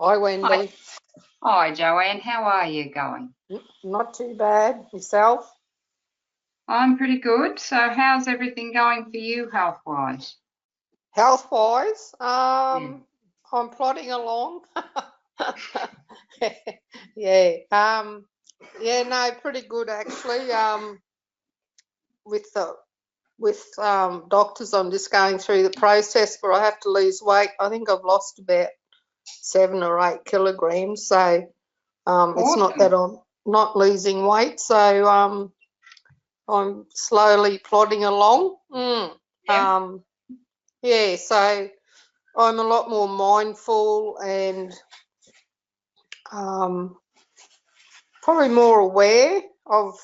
Hi, Wendy. Hi, Joanne. How are you going? Not too bad. Yourself? I'm pretty good. So how's everything going for you health-wise? Health-wise, I'm plodding along. Yeah. No, pretty good actually. With doctors, I'm just going through the process, but I have to lose weight. I think I've lost about 7 or 8 kilograms, so it's not that I'm not losing weight. So I'm slowly plodding along. So I'm a lot more mindful and probably more aware of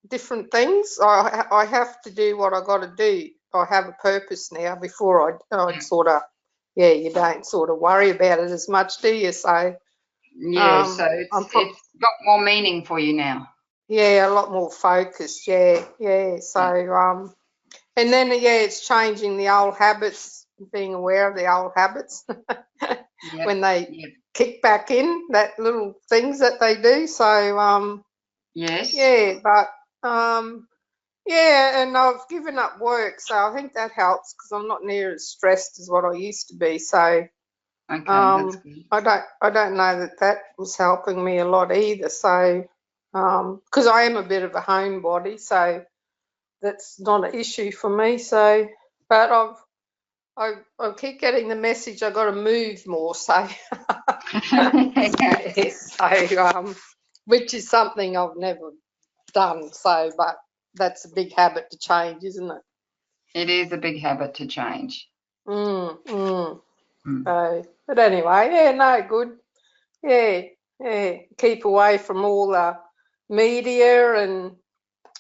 different things. I have to do what I got to do. I have a purpose now. Before I sort of, you don't sort of worry about it as much, do you? So so it's got more meaning for you now. Yeah, a lot more focused. Yeah. So and then it's changing the old habits, being aware of the old habits when they kick back in, that little things that they do. So yes. Yeah, but and I've given up work, so I think that helps because I'm not near as stressed as what I used to be. So okay, that's good. I don't know that was helping me a lot either. So because I am a bit of a homebody, so that's not an issue for me. So, but I keep getting the message I got to move more. So, which is something I've never done. So, but that's a big habit to change, isn't it? It is a big habit to change. So, but anyway, good. Yeah. Keep away from all the media and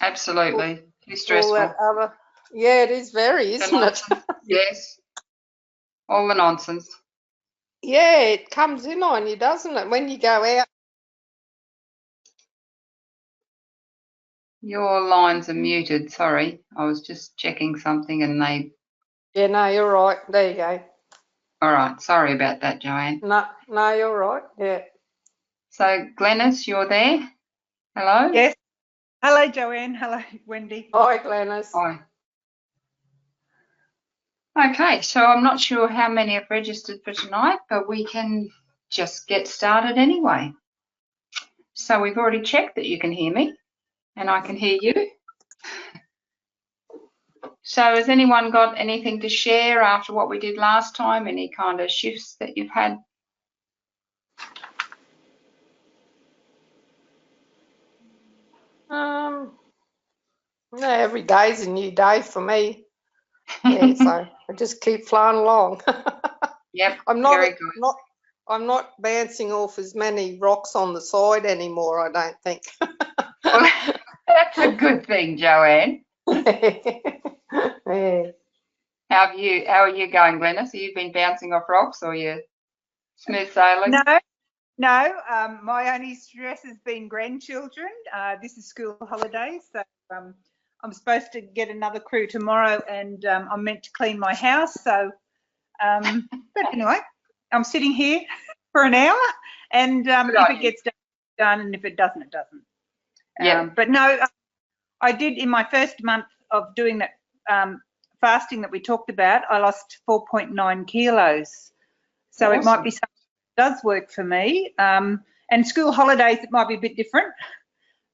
absolutely. Too stressful. All that other. Yeah, it is very, isn't it? Yes. All the nonsense. Yeah, it comes in on you, doesn't it? When you go out. Your lines are muted. Sorry, I was just checking something and they. Yeah, no, you're right. There you go. All right. Sorry about that, Joanne. No, you're right. Yeah. So, Glenys, you're there? Hello? Yes. Hello, Joanne. Hello, Wendy. Hi, Glenys. Hi. Okay, so I'm not sure how many have registered for tonight, but we can just get started anyway. So we've already checked that you can hear me and I can hear you. So has anyone got anything to share after what we did last time? Any kind of shifts that you've had? No, every day's a new day for me. Yeah, so I just keep flying along. Yep. I'm not bouncing off as many rocks on the side anymore, I don't think. Well, that's a good thing, Joanne. Yeah. How are you going, Glenys? Have you been bouncing off rocks or you smooth sailing? No. My only stress has been grandchildren. This is school holidays, so I'm supposed to get another crew tomorrow, and I'm meant to clean my house. So, but anyway, I'm sitting here for an hour, and if it gets done, and if it doesn't, it doesn't. Yeah. But no, I did in my first month of doing that fasting that we talked about. I lost 4.9 kilos. So awesome. It might be something that does work for me. And school holidays, it might be a bit different.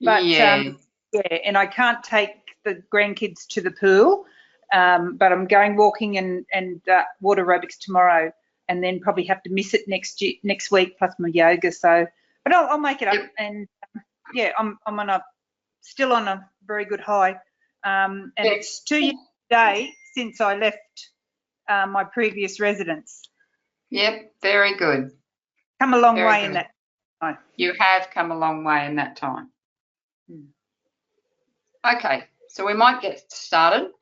But and I can't take the grandkids to the pool. But I'm going walking and water aerobics tomorrow, and then probably have to miss it next week plus my yoga. So, but I'll make it up. And I'm still on a very good high. And it's 2 years today since I left my previous residence. Yep, very good. Come a long way in that time. You have come a long way in that time. Okay, so we might get started.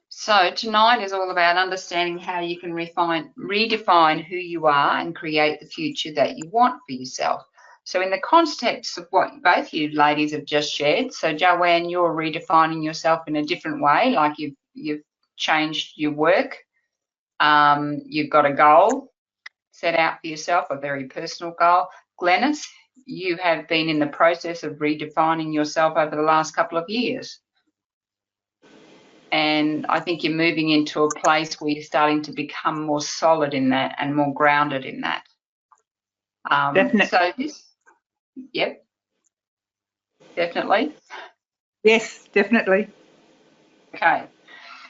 So tonight is all about understanding how you can redefine who you are and create the future that you want for yourself. So in the context of what both you ladies have just shared, so Joanne, you're redefining yourself in a different way, like you've changed your work, you've got a goal. set out for yourself, a very personal goal. Glenys, you have been in the process of redefining yourself over the last couple of years. And I think you're moving into a place where you're starting to become more solid in that and more grounded in that. Definitely. So this, yep, definitely. Yes, definitely. Okay,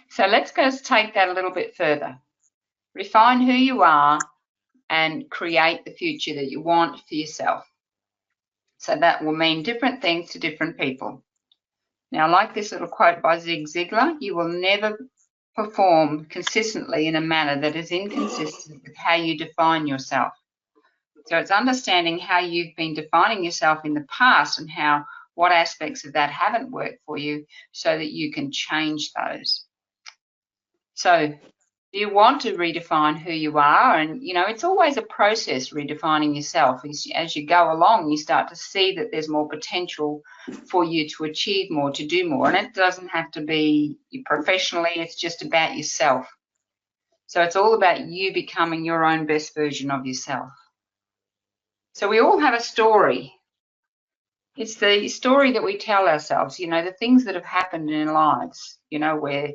so let's go take that a little bit further. Refine who you are and create the future that you want for yourself. So that will mean different things to different people. Now, I like this little quote by Zig Ziglar: you will never perform consistently in a manner that is inconsistent with how you define yourself. So it's understanding how you've been defining yourself in the past and what aspects of that haven't worked for you so that you can change those. So you want to redefine who you are, and it's always a process redefining yourself. As you go along, you start to see that there's more potential for you to achieve more, to do more, and it doesn't have to be professionally, it's just about yourself. So it's all about you becoming your own best version of yourself. So we all have a story. It's the story that we tell ourselves, the things that have happened in our lives, where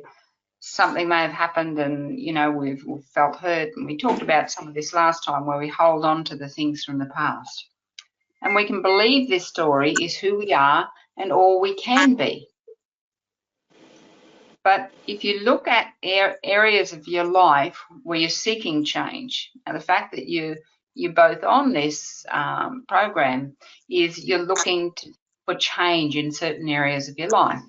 something may have happened and, we've felt hurt. And we talked about some of this last time, where we hold on to the things from the past. And we can believe this story is who we are and all we can be. But if you look at areas of your life where you're seeking change, and the fact that you're both on this program is you're looking for change in certain areas of your life.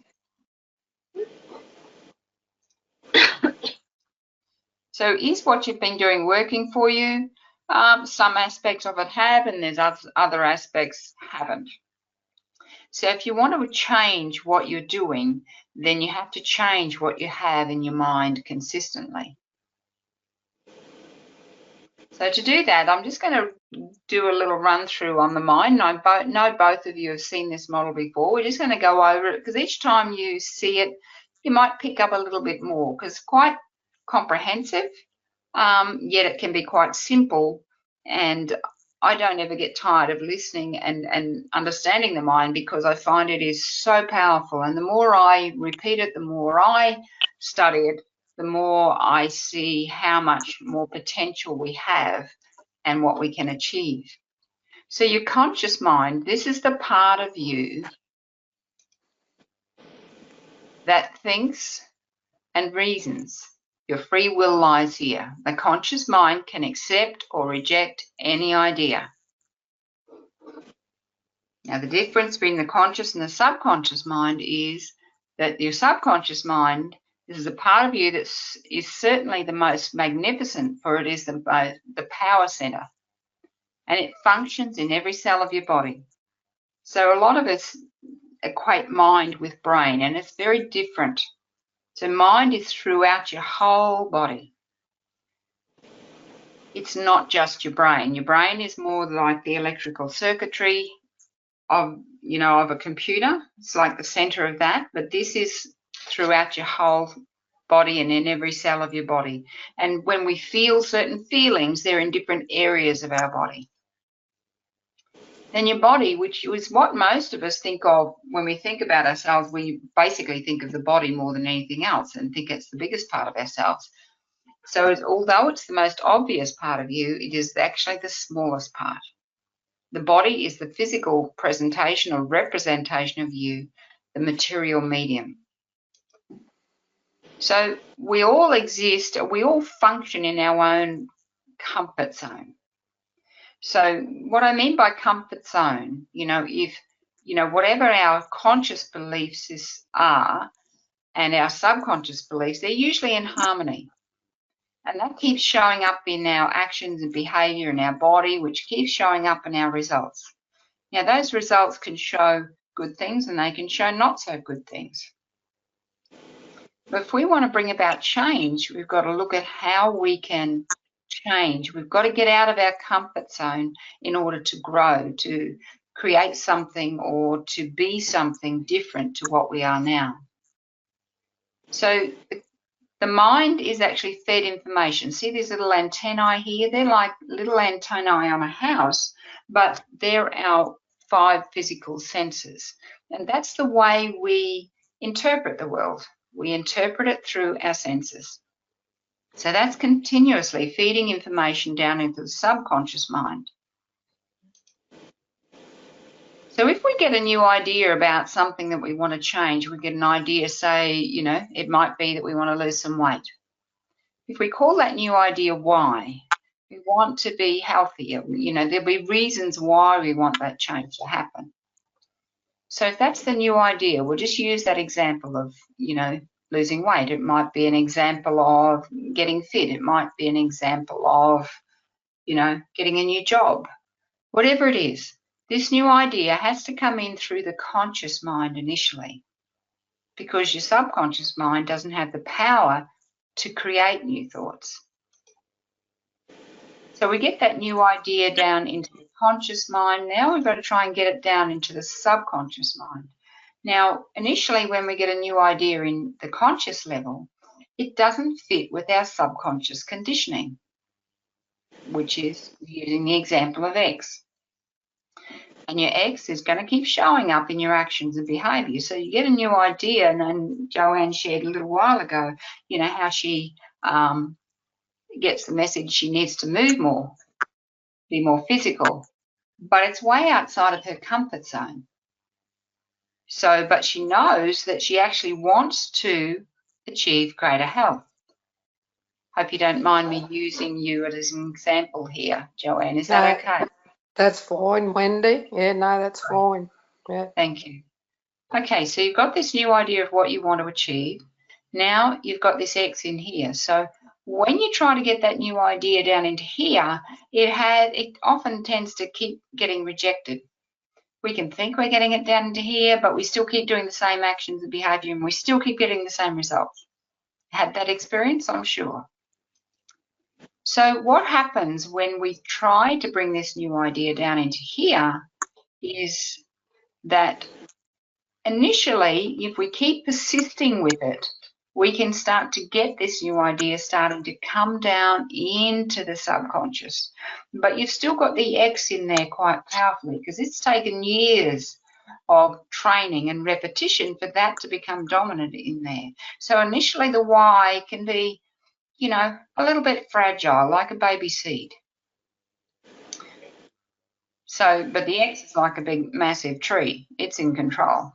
So is what you've been doing working for you? Some aspects of it have, and there's other aspects haven't. So if you want to change what you're doing, then you have to change what you have in your mind consistently. So to do that, I'm just going to do a little run through on the mind. I know both of you have seen this model before. We're just going to go over it because each time you see it, you might pick up a little bit more because it's quite comprehensive, yet it can be quite simple. And I don't ever get tired of listening and understanding the mind because I find it is so powerful. And the more I repeat it, the more I study it, the more I see how much more potential we have and what we can achieve. So your conscious mind, this is the part of you that thinks and reasons. Your free will lies here. The conscious mind can accept or reject any idea. Now, the difference between the conscious and the subconscious mind is that your subconscious mind, this is a part of you that is certainly the most magnificent, for it is the power center, and it functions in every cell of your body. So a lot of us equate mind with brain, and it's very different. So mind is throughout your whole body. It's not just your brain. Your brain is more like the electrical circuitry of a computer. It's like the center of that, but this is throughout your whole body and in every cell of your body. And when we feel certain feelings, they're in different areas of our body. Then your body, which is what most of us think of when we think about ourselves, we basically think of the body more than anything else and think it's the biggest part of ourselves. So although it's the most obvious part of you, it is actually the smallest part. The body is the physical presentation or representation of you, the material medium. So we all exist, we all function in our own comfort zone. So what I mean by comfort zone, whatever our conscious beliefs are and our subconscious beliefs, they're usually in harmony. And that keeps showing up in our actions and behavior in our body, which keeps showing up in our results. Now, those results can show good things and they can show not so good things. But if we want to bring about change, we've got to look at how we can change. We've got to get out of our comfort zone in order to grow, to create something or to be something different to what we are now. So the The mind is actually fed information. See these little antennae here? They're like little antennae on a house, but they're our 5 physical senses. And that's the way we interpret the world. We interpret it through our senses. So that's continuously feeding information down into the subconscious mind. So if we get a new idea about something that we want to change, we get an idea, say, you know, it might be that we want to lose some weight. If we call that new idea why, we want to be healthier, you know, there'll be reasons why we want that change to happen. So if that's the new idea, we'll just use that example of, you know, losing weight. It might be an example of getting fit. It might be an example of, you know, getting a new job. Whatever it is, this new idea has to come in through the conscious mind initially, because your subconscious mind doesn't have the power to create new thoughts. So we get that new idea down into the conscious mind. Now we've got to try and get it down into the subconscious mind. Now, initially, when we get a new idea in the conscious level, it doesn't fit with our subconscious conditioning, which is using the example of X. And your X is going to keep showing up in your actions and behaviour. So you get a new idea, and then Joanne shared a little while ago, you know, how she gets the message she needs to move more, be more physical, but it's way outside of her comfort zone. So, but she knows that she actually wants to achieve greater health. Hope you don't mind me using you as an example here, Joanne. Is that okay? That's fine, Wendy. Yeah, no, that's fine. Yeah. Thank you. Okay, so you've got this new idea of what you want to achieve. Now you've got this X in here. So when you try to get that new idea down into here, it often tends to keep getting rejected. We can think we're getting it down into here, but we still keep doing the same actions and behaviour, and we still keep getting the same results. Had that experience, I'm sure. So what happens when we try to bring this new idea down into here is that initially, if we keep persisting with it, we can start to get this new idea starting to come down into the subconscious. But you've still got the X in there quite powerfully, because it's taken years of training and repetition for that to become dominant in there. So initially the Y can be, you know, a little bit fragile, like a baby seed. So, but the X is like a big, massive tree. It's in control.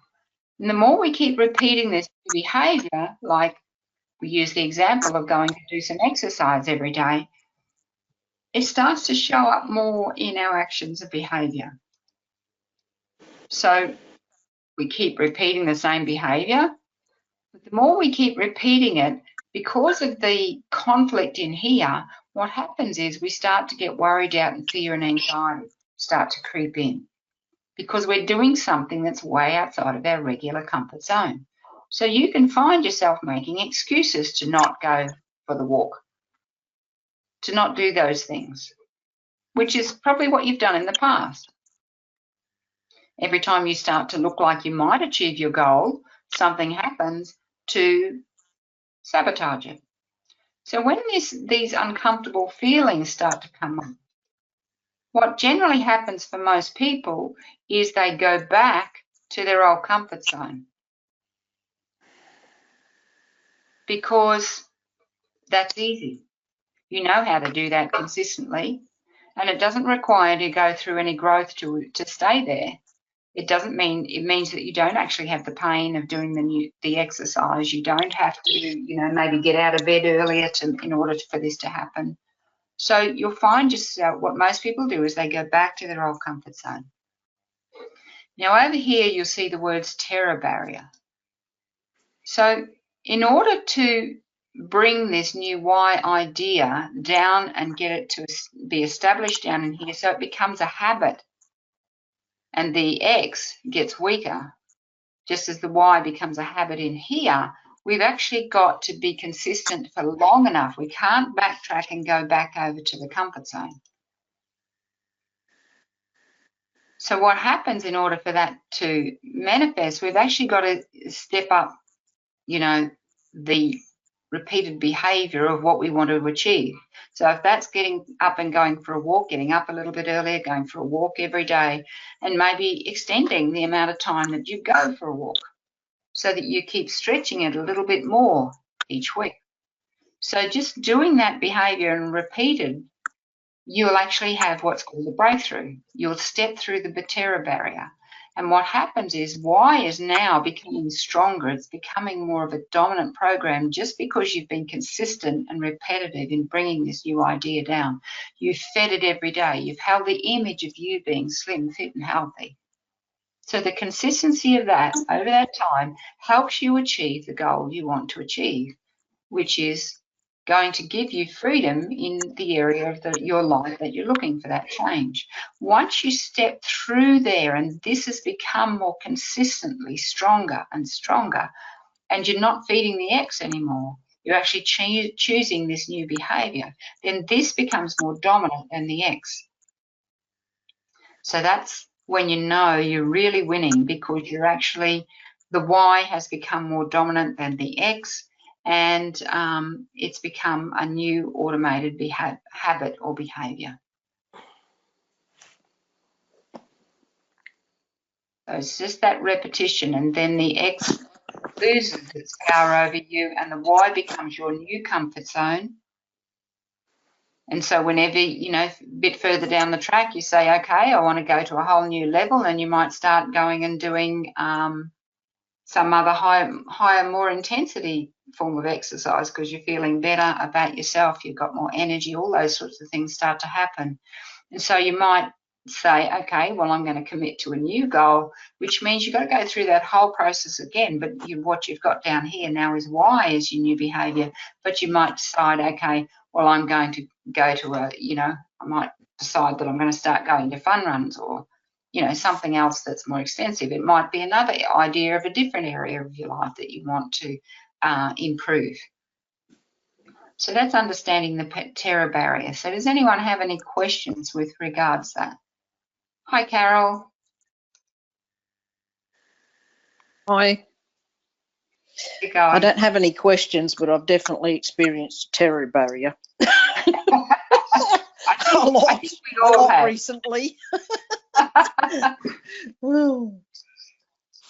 And the more we keep repeating this behaviour, like we use the example of going to do some exercise every day, it starts to show up more in our actions and behaviour. So we keep repeating the same behaviour, but the more we keep repeating it, because of the conflict in here, what happens is we start to get worried out, and fear and anxiety start to creep in, because we're doing something that's way outside of our regular comfort zone. So you can find yourself making excuses to not go for the walk, to not do those things, which is probably what you've done in the past. Every time you start to look like you might achieve your goal, something happens to sabotage it. So when these uncomfortable feelings start to come up, what generally happens for most people is they go back to their old comfort zone, because that's easy. You know how to do that consistently, and it doesn't require you to go through any growth to stay there. It means that you don't actually have the pain of doing the exercise. You don't have to, you know, maybe get out of bed earlier in order for this to happen. So you'll find yourself, what most people do is they go back to their old comfort zone. Now over here you'll see the words terror barrier. So in order to bring this new Y idea down and get it to be established down in here so it becomes a habit, and the X gets weaker, just as the Y becomes a habit in here, we've actually got to be consistent for long enough. We can't backtrack and go back over to the comfort zone. So what happens in order for that to manifest, we've actually got to step up, you know, the repeated behavior of what we want to achieve. So if that's getting up and going for a walk, getting up a little bit earlier, going for a walk every day, and maybe extending the amount of time that you go for a walk so that you keep stretching it a little bit more each week. So just doing that behavior and repeated, you'll actually have what's called a breakthrough. You'll step through the Terra barrier. And what happens is Y is now becoming stronger. It's becoming more of a dominant program just because you've been consistent and repetitive in bringing this new idea down. You've fed it every day. You've held the image of you being slim, fit and healthy. So the consistency of that over that time helps you achieve the goal you want to achieve, which is going to give you freedom in the area of your life that you're looking for that change. Once you step through there and this has become more consistently stronger and stronger, and you're not feeding the X anymore, you're actually choosing this new behavior, then this becomes more dominant than the X. So that's when you know you're really winning, because you're actually, the Y has become more dominant than the X, and it's become a new automated habit or behavior. So it's just that repetition, and then the X loses its power over you and the Y becomes your new comfort zone. And so whenever, you know, a bit further down the track, you say, okay, I want to go to a whole new level, and you might start going and doing some other higher, more intensity form of exercise because you're feeling better about yourself, you've got more energy, all those sorts of things start to happen. And so you might say, okay, well, I'm going to commit to a new goal, which means you've got to go through that whole process again. But what you've got down here now is Y is your new behavior. But you might decide, okay, well, I'm going to go to a, you know, I might decide that I'm going to start going to fun runs or, you know, something else that's more extensive. It might be another idea of a different area of your life that you want to improve. So that's understanding the Terra barrier. So does anyone have any questions with regards to that? Hi, Carol. Hi. I don't have any questions, but I've definitely experienced Terra barrier. a lot recently.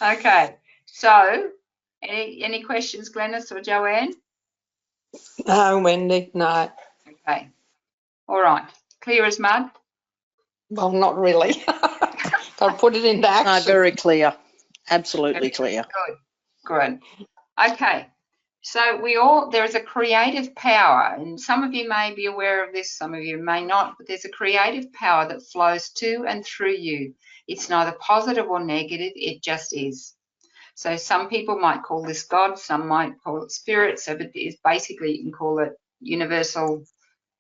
Okay, so any questions, Glenys or Joanne? No, Wendy, no. Okay, all right, clear as mud? Well, not really. I'll put it into action. No, very clear, absolutely clear. Good. Okay, so there is a creative power, and some of you may be aware of this, some of you may not, but there's a creative power that flows to and through you. It's neither positive or negative, it just is. So some people might call this God, some might call it spirit, so it is basically, you can call it universal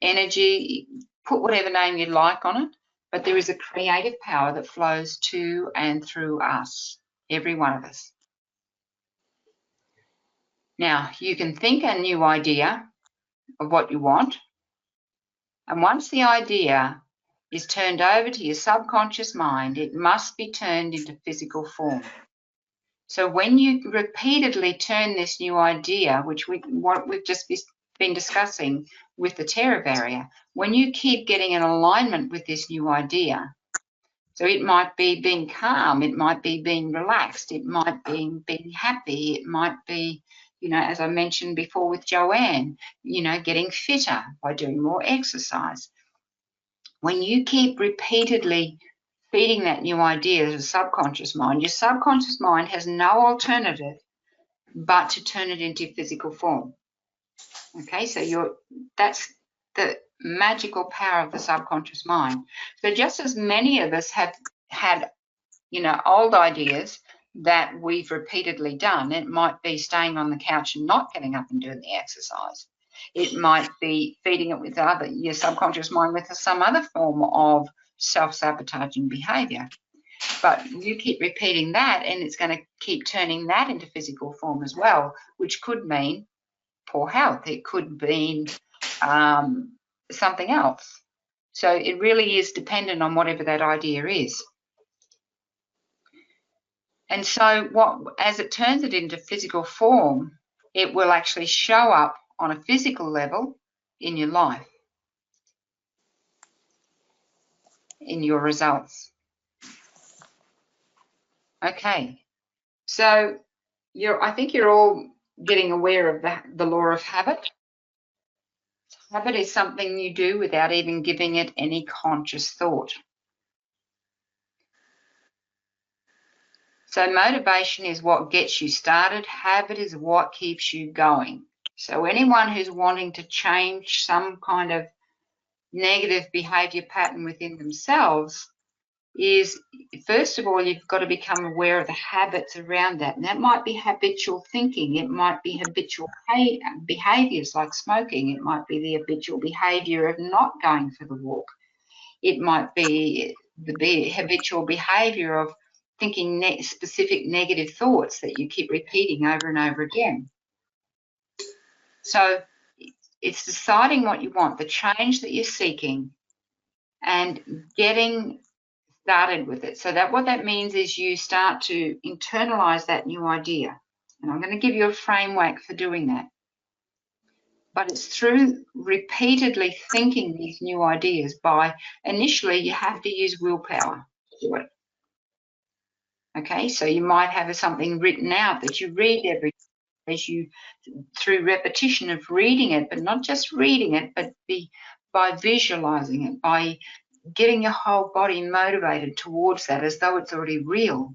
energy, put whatever name you like on it, but there is a creative power that flows to and through us, every one of us. Now, you can think a new idea of what you want, and once the idea is turned over to your subconscious mind, it must be turned into physical form. So when you repeatedly turn this new idea, what we've just been discussing with the Terra barrier, when you keep getting in alignment with this new idea, so it might be being calm, it might be being relaxed, it might be being happy, it might be, you know, as I mentioned before with Joanne, you know, getting fitter by doing more exercise. When you keep repeatedly feeding that new idea to the subconscious mind, your subconscious mind has no alternative but to turn it into physical form. Okay, so that's the magical power of the subconscious mind. So just as many of us have had, you know, old ideas that we've repeatedly done, it might be staying on the couch and not getting up and doing the exercise. It might be feeding it with your subconscious mind with some other form of self-sabotaging behavior. But you keep repeating that and it's going to keep turning that into physical form as well, which could mean poor health. It could mean something else. So it really is dependent on whatever that idea is. And so as it turns it into physical form, it will actually show up on a physical level in your life, in your results. Okay, so I think you're all getting aware of the law of habit. Habit is something you do without even giving it any conscious thought. So motivation is what gets you started. Habit is what keeps you going. So anyone who's wanting to change some kind of negative behavior pattern within themselves is, first of all, you've got to become aware of the habits around that. And that might be habitual thinking. It might be habitual behaviors like smoking. It might be the habitual behavior of not going for the walk. It might be the habitual behavior of thinking specific negative thoughts that you keep repeating over and over again. So it's deciding what you want, the change that you're seeking, and getting started with it. So that what that means is you start to internalize that new idea. And I'm going to give you a framework for doing that. But it's through repeatedly thinking these new ideas. By initially, you have to use willpower to do it. Okay, so you might have something written out that you read every day, through repetition of reading it, but not just reading it, but by visualizing it, by getting your whole body motivated towards that as though it's already real,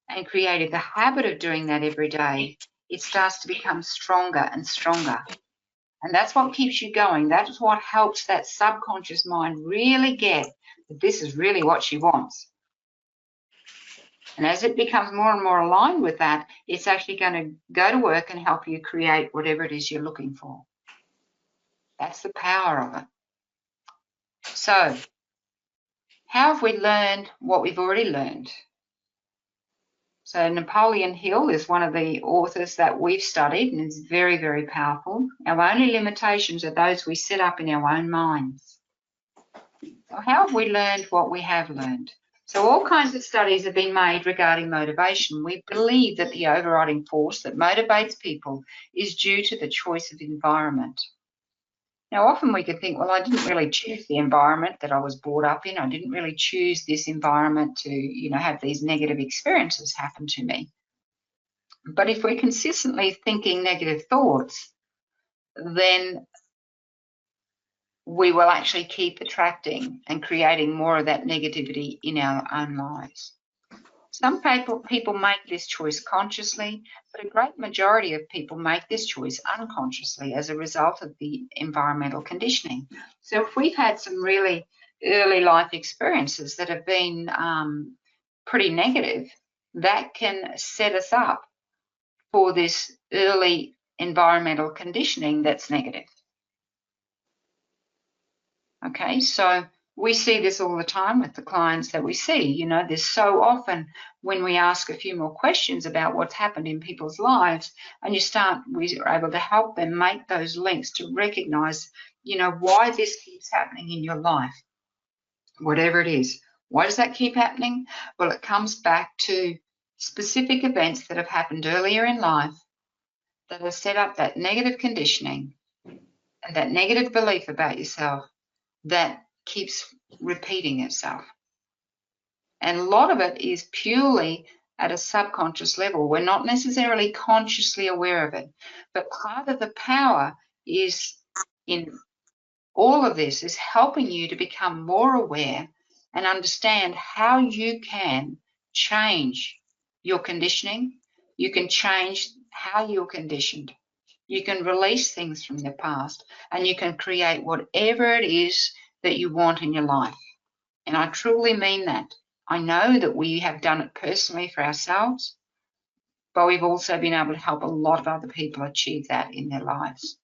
and creating the habit of doing that every day, it starts to become stronger and stronger. And that's what keeps you going. That is what helps that subconscious mind really get that this is really what she wants. And as it becomes more and more aligned with that, it's actually going to go to work and help you create whatever it is you're looking for. That's the power of it. So, how have we learned what we've already learned? So Napoleon Hill is one of the authors that we've studied and is very, very powerful. Our only limitations are those we set up in our own minds. So how have we learned what we have learned? So all kinds of studies have been made regarding motivation. We believe that the overriding force that motivates people is due to the choice of environment. Now, often we could think, well, I didn't really choose the environment that I was brought up in. I didn't really choose this environment to, have these negative experiences happen to me. But if we're consistently thinking negative thoughts, then we will actually keep attracting and creating more of that negativity in our own lives. Some people make this choice consciously, but a great majority of people make this choice unconsciously as a result of the environmental conditioning. So if we've had some really early life experiences that have been pretty negative, that can set us up for this early environmental conditioning that's negative. Okay, so we see this all the time with the clients that we see. There's so often when we ask a few more questions about what's happened in people's lives, and we are able to help them make those links to recognize, why this keeps happening in your life, whatever it is. Why does that keep happening? Well, it comes back to specific events that have happened earlier in life that have set up that negative conditioning and that negative belief about yourself that keeps repeating itself. And a lot of it is purely at a subconscious level. We're not necessarily consciously aware of it, but part of the power is in all of this is helping you to become more aware and understand how you can change your conditioning. You can change how you're conditioned. You can release things from the past, and you can create whatever it is that you want in your life. And I truly mean that. I know that we have done it personally for ourselves, but we've also been able to help a lot of other people achieve that in their lives.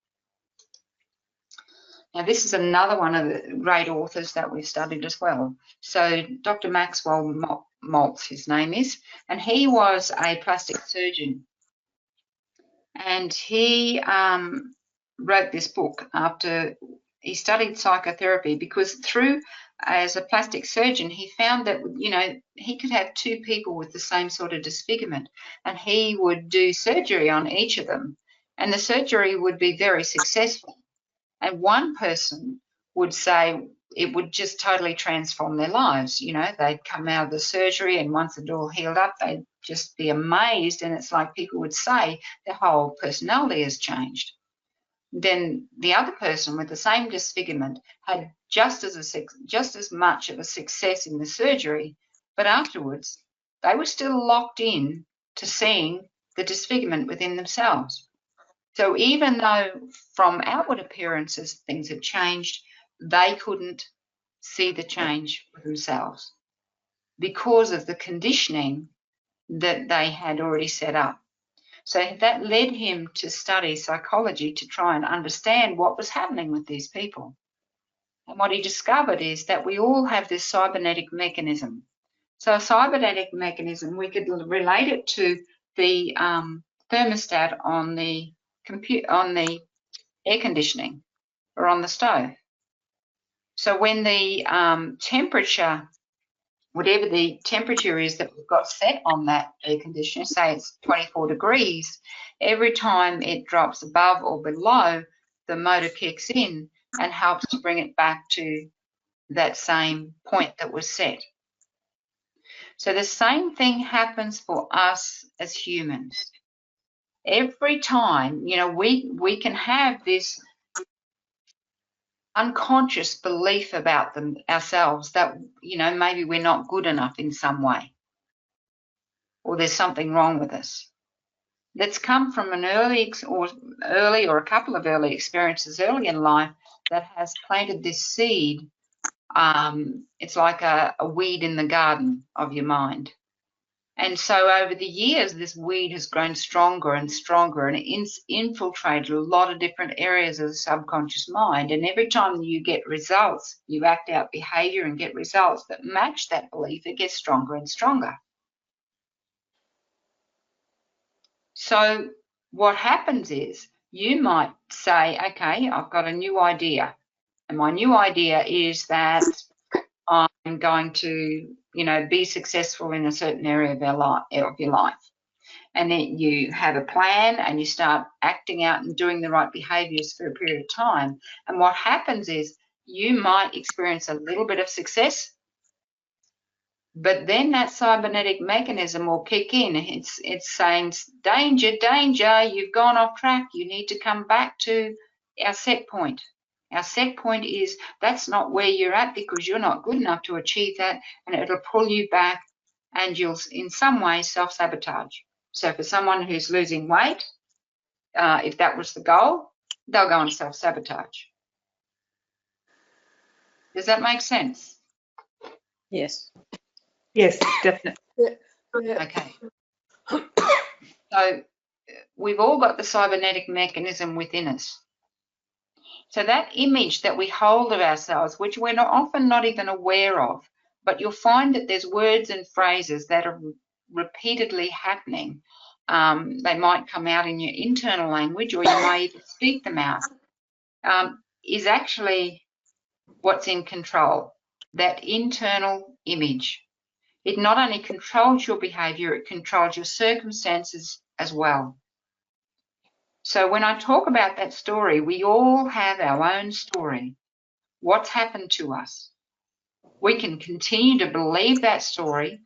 Now, this is another one of the great authors that we've studied as well. So Dr. Maxwell Maltz, his name is, and he was a plastic surgeon. And he wrote this book after he studied psychotherapy, because as a plastic surgeon, he found that, he could have two people with the same sort of disfigurement, and he would do surgery on each of them and the surgery would be very successful. And one person would say it would just totally transform their lives. You know, they'd come out of the surgery, and once it all healed up, they'd just be amazed. And it's like people would say their whole personality has changed. Then the other person with the same disfigurement had just as much of a success in the surgery, but afterwards they were still locked in to seeing the disfigurement within themselves. So even though from outward appearances things have changed, they couldn't see the change for themselves because of the conditioning that they had already set up. So that led him to study psychology to try and understand what was happening with these people. And what he discovered is that we all have this cybernetic mechanism. So a cybernetic mechanism, we could relate it to the thermostat on the air conditioning or on the stove. So when the temperature, whatever the temperature is that we've got set on that air conditioner, say it's 24 degrees, every time it drops above or below, the motor kicks in and helps to bring it back to that same point that was set. So the same thing happens for us as humans. Every time, you know, we can have this unconscious belief about them ourselves that, you know, maybe we're not good enough in some way, or there's something wrong with us. That's come from an early or a couple of early experiences early in life that has planted this seed. It's like a weed in the garden of your mind. And so over the years, this weed has grown stronger and stronger, and it's infiltrated a lot of different areas of the subconscious mind. And every time you get results, you act out behavior and get results that match that belief, it gets stronger and stronger. So what happens is you might say, okay, I've got a new idea. And my new idea is that I'm going to, you know, be successful in a certain area of your life. And then you have a plan and you start acting out and doing the right behaviors for a period of time. And what happens is you might experience a little bit of success, but then that cybernetic mechanism will kick in. It's saying, danger, danger, you've gone off track. You need to come back to our set point. Our set point is that's not where you're at because you're not good enough to achieve that, and it'll pull you back and you'll in some way self-sabotage. So for someone who's losing weight, if that was the goal, they'll go and self-sabotage. Does that make sense? Yes. Yes, definitely. Okay. So we've all got the cybernetic mechanism within us. So that image that we hold of ourselves, which we're often not even aware of, but you'll find that there's words and phrases that are repeatedly happening. They might come out in your internal language, or you may even speak them out, is actually what's in control, that internal image. It not only controls your behavior, it controls your circumstances as well. So when I talk about that story, we all have our own story. What's happened to us? We can continue to believe that story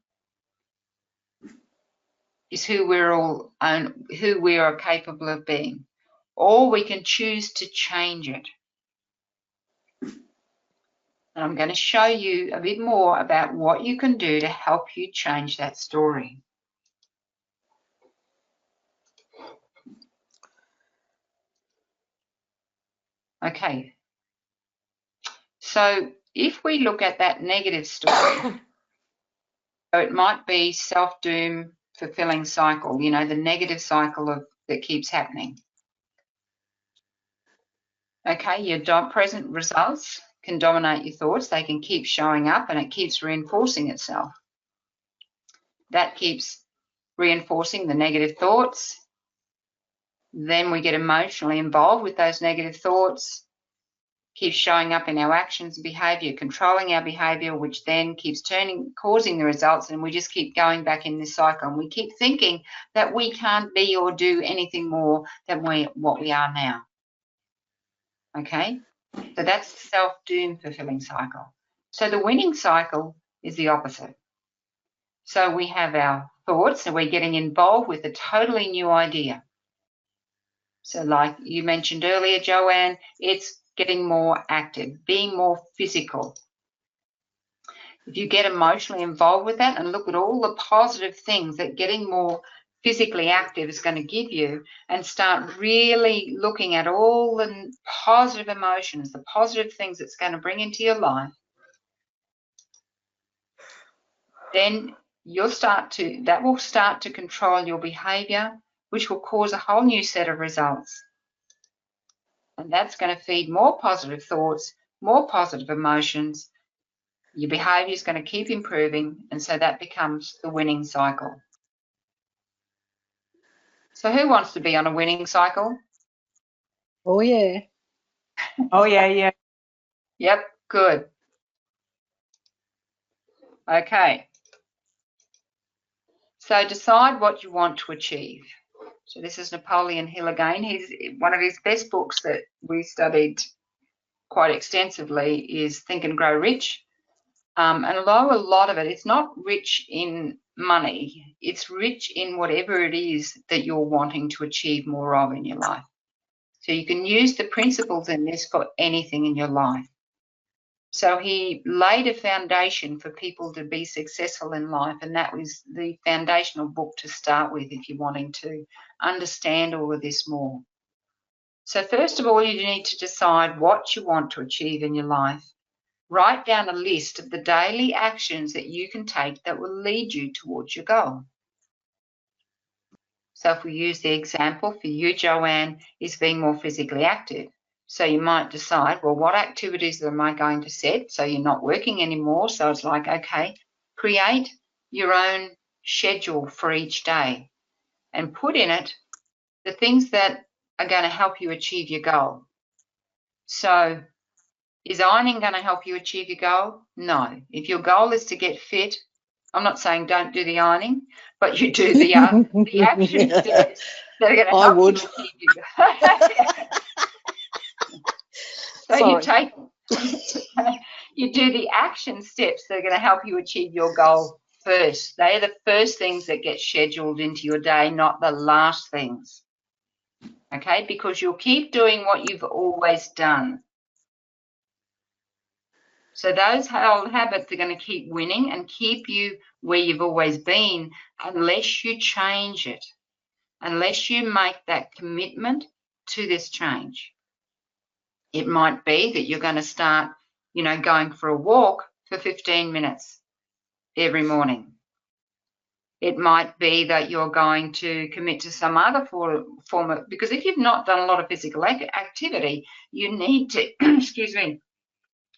is who we are capable of being, or we can choose to change it. And I'm going to show you a bit more about what you can do to help you change that story. Okay, so if we look at that negative story, so it might be self-doom, fulfilling cycle, you know, the negative cycle that keeps happening. Okay, your present results can dominate your thoughts. They can keep showing up and it keeps reinforcing itself. That keeps reinforcing the negative thoughts. Then we get emotionally involved with those negative thoughts, keeps showing up in our actions and behavior, controlling our behavior, which then keeps causing the results, and we just keep going back in this cycle. And we keep thinking that we can't be or do anything more than what we are now. Okay? So that's the self-doom fulfilling cycle. So the winning cycle is the opposite. So we have our thoughts, and we're getting involved with a totally new idea. So like you mentioned earlier, Joanne, it's getting more active, being more physical. If you get emotionally involved with that and look at all the positive things that getting more physically active is going to give you, and start really looking at all the positive emotions, the positive things it's going to bring into your life, then that will start to control your behavior, which will cause a whole new set of results. And that's going to feed more positive thoughts, more positive emotions. Your behavior is going to keep improving, and so that becomes the winning cycle. So who wants to be on a winning cycle? Oh, yeah. Oh, yeah, yeah. Yep, good. Okay. So decide what you want to achieve. So this is Napoleon Hill again. One of his best books that we studied quite extensively is Think and Grow Rich. And although a lot of it's not rich in money, it's rich in whatever it is that you're wanting to achieve more of in your life. So you can use the principles in this for anything in your life. So he laid a foundation for people to be successful in life, and that was the foundational book to start with if you're wanting to understand all of this more. So first of all, you need to decide what you want to achieve in your life. Write down a list of the daily actions that you can take that will lead you towards your goal. So if we use the example for you, Joanne, is being more physically active. So you might decide, well, what activities am I going to set? So you're not working anymore. So it's like, okay, create your own schedule for each day and put in it the things that are going to help you achieve your goal. So is ironing going to help you achieve your goal? No. If your goal is to get fit, I'm not saying don't do the ironing, but you do the action steps that are going to help you achieve your goal. So you do the action steps that are going to help you achieve your goal first. They are the first things that get scheduled into your day, not the last things. Okay, because you'll keep doing what you've always done. So those old habits are going to keep winning and keep you where you've always been unless you change it, unless you make that commitment to this change. It might be that you're going to start, going for a walk for 15 minutes every morning. It might be that you're going to commit to some other form of, because if you've not done a lot of physical activity, you need to, excuse me,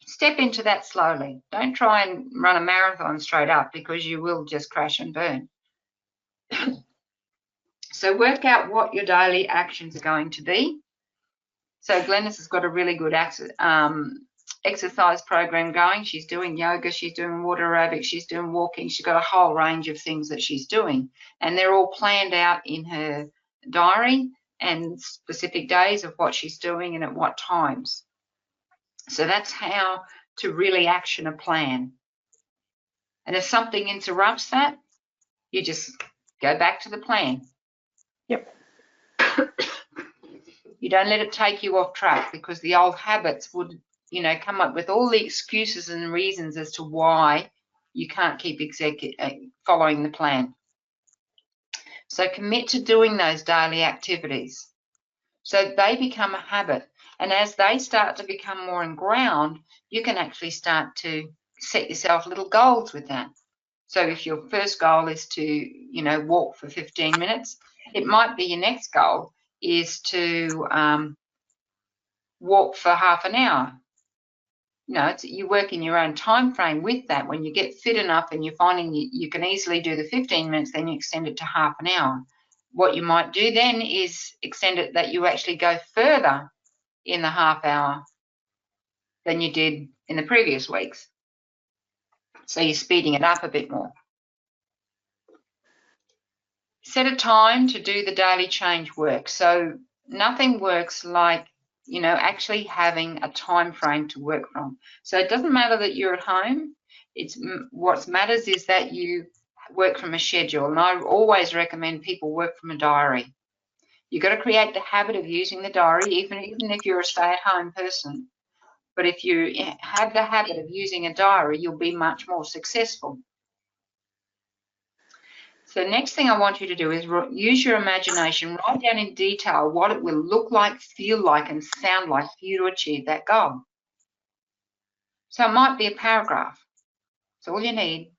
step into that slowly. Don't try and run a marathon straight up because you will just crash and burn. So work out what your daily actions are going to be. So Glennis has got a really good exercise program going. She's doing yoga, she's doing water aerobics, she's doing walking. She's got a whole range of things that she's doing. And they're all planned out in her diary and specific days of what she's doing and at what times. So that's how to really action a plan. And if something interrupts that, you just go back to the plan. Yep. You don't let it take you off track, because the old habits would, come up with all the excuses and reasons as to why you can't keep following the plan. So commit to doing those daily activities so they become a habit. And as they start to become more ingrained, you can actually start to set yourself little goals with that. So if your first goal is to, walk for 15 minutes, it might be your next goal is to walk for half an hour. You work in your own time frame with that. When you get fit enough and you're finding you can easily do the 15 minutes, then you extend it to half an hour. What you might do then is extend it that you actually go further in the half hour than you did in the previous weeks. So you're speeding it up a bit more. Set a time to do the daily change work. So nothing works like, you know, actually having a time frame to work from. So it doesn't matter that you're at home. What matters is that you work from a schedule. And I always recommend people work from a diary. You've got to create the habit of using the diary, even if you're a stay-at-home person. But if you have the habit of using a diary, you'll be much more successful. So the next thing I want you to do is use your imagination, write down in detail what it will look like, feel like, and sound like for you to achieve that goal. So it might be a paragraph. That's all you need.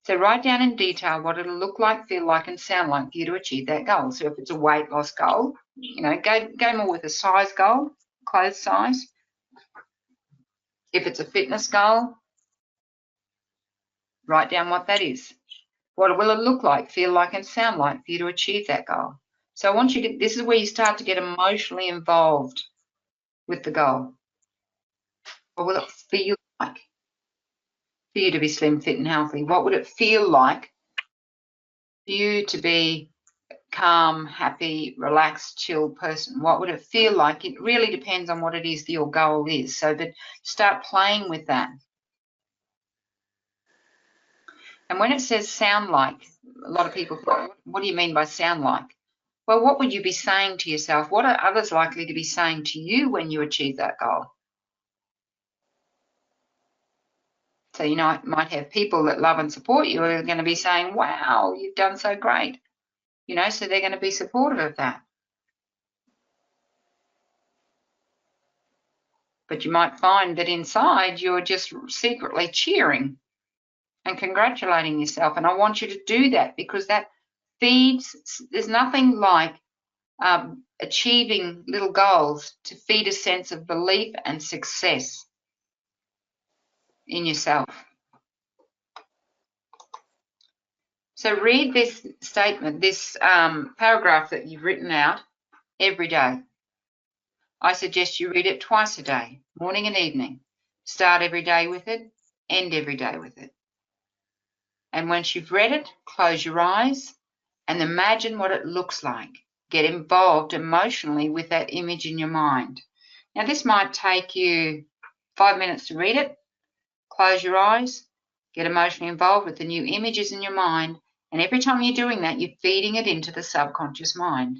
So write down in detail what it'll look like, feel like, and sound like for you to achieve that goal. So if it's a weight loss goal, you know, go more with a size goal, clothes size. If it's a fitness goal, write down what that is. What will it look like, feel like, and sound like for you to achieve that goal? So I want you to, this is where you start to get emotionally involved with the goal. What will it feel like for you to be slim, fit, and healthy? What would it feel like for you to be calm, happy, relaxed, chilled person? What would it feel like? It really depends on what it is that your goal is. So that start playing with that. And when it says sound like, a lot of people think, what do you mean by sound like? Well, what would you be saying to yourself? What are others likely to be saying to you when you achieve that goal? So, you know, might have people that love and support you are going to be saying, wow, you've done so great. You know, so they're going to be supportive of that. But you might find that inside you're just secretly cheering and congratulating yourself. And I want you to do that because that feeds, there's nothing like achieving little goals to feed a sense of belief and success in yourself. So read this statement, this paragraph that you've written out every day. I suggest you read it twice a day, morning and evening. Start every day with it, end every day with it. And once you've read it, close your eyes and imagine what it looks like. Get involved emotionally with that image in your mind. Now, this might take you 5 minutes to read it. Close your eyes, get emotionally involved with the new images in your mind, and every time you're doing that, you're feeding it into the subconscious mind.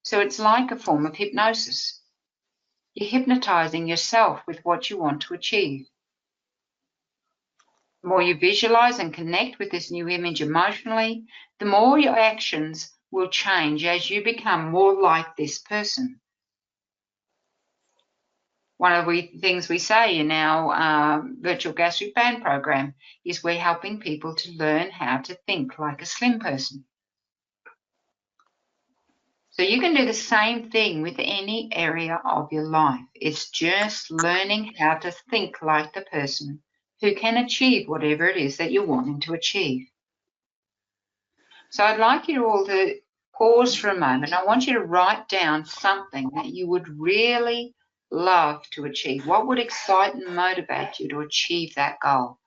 So it's like a form of hypnosis. You're hypnotizing yourself with what you want to achieve. The more you visualize and connect with this new image emotionally, the more your actions will change as you become more like this person. One of the things we say in our virtual gastric band program is we're helping people to learn how to think like a slim person. So you can do the same thing with any area of your life. It's just learning how to think like the person who can achieve whatever it is that you're wanting to achieve. So I'd like you all to pause for a moment. I want you to write down something that you would really love to achieve. What would excite and motivate you to achieve that goal?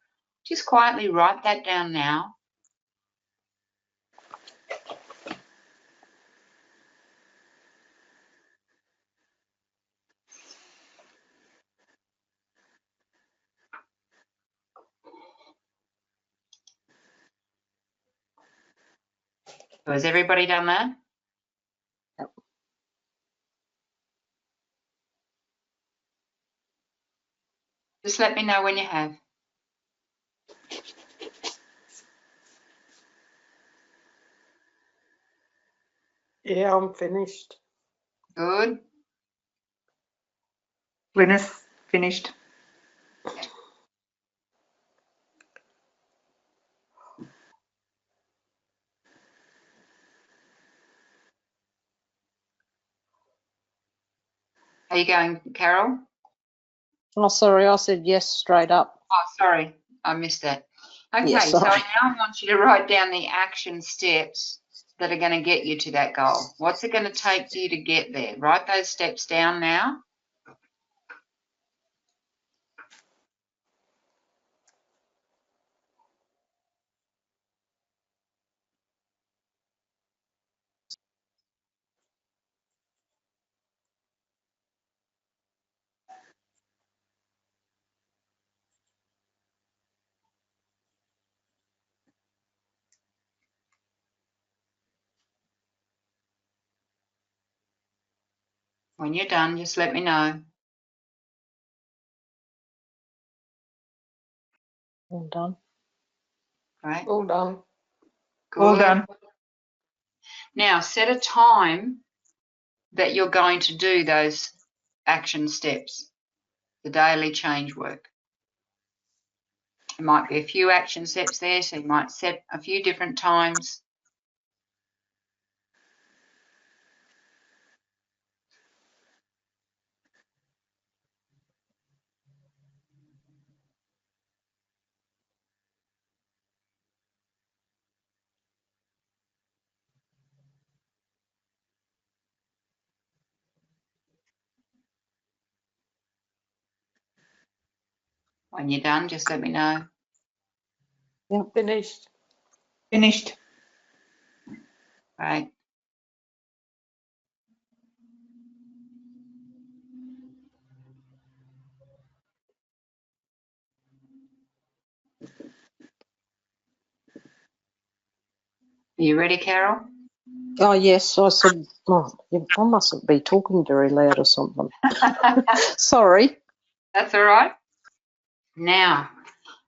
Just quietly write that down now. So has everybody done that? Yep. Just let me know when you have. Yeah, I'm finished. Good. Glynis, finished. Are you going, Carol? Oh, sorry, I said yes straight up. Oh, sorry, I missed that. Okay, Yeah, so sorry. now I want you to write down the action steps that are going to get you to that goal. What's it going to take for you to get there? Write those steps down now. When you're done, just let me know. All done. Right? All done. All Good. done. Now, set a time that you're going to do those action steps, the daily change work. There might be a few action steps there, so you might set a few different times. When you're done, just let me know. Finished. Finished. Right. Are you ready, Carol? Oh, yes, I said, oh, I mustn't be talking very loud or something. Sorry. That's all right. Now,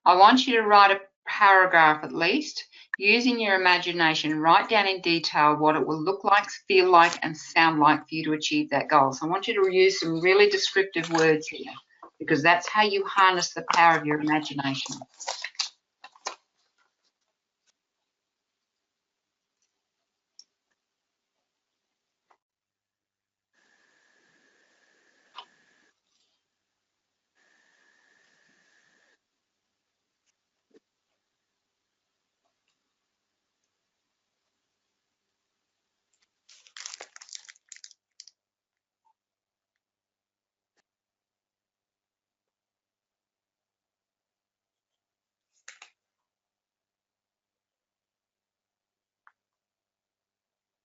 I want you to write a paragraph at least, using your imagination. Write down in detail what it will look like, feel like, and sound like for you to achieve that goal. So I want you to use some really descriptive words here, because that's how you harness the power of your imagination.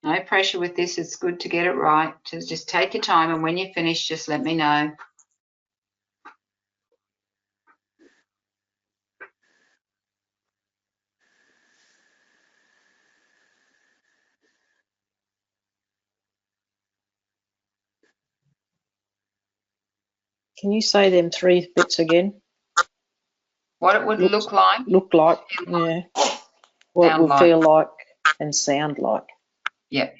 No pressure with this. It's good to get it right. So just take your time, and when you're finished, just let me know. Can you say them 3 bits again? What it would look like, Look like, yeah. What it sound will like. feel like and sound like. Yep.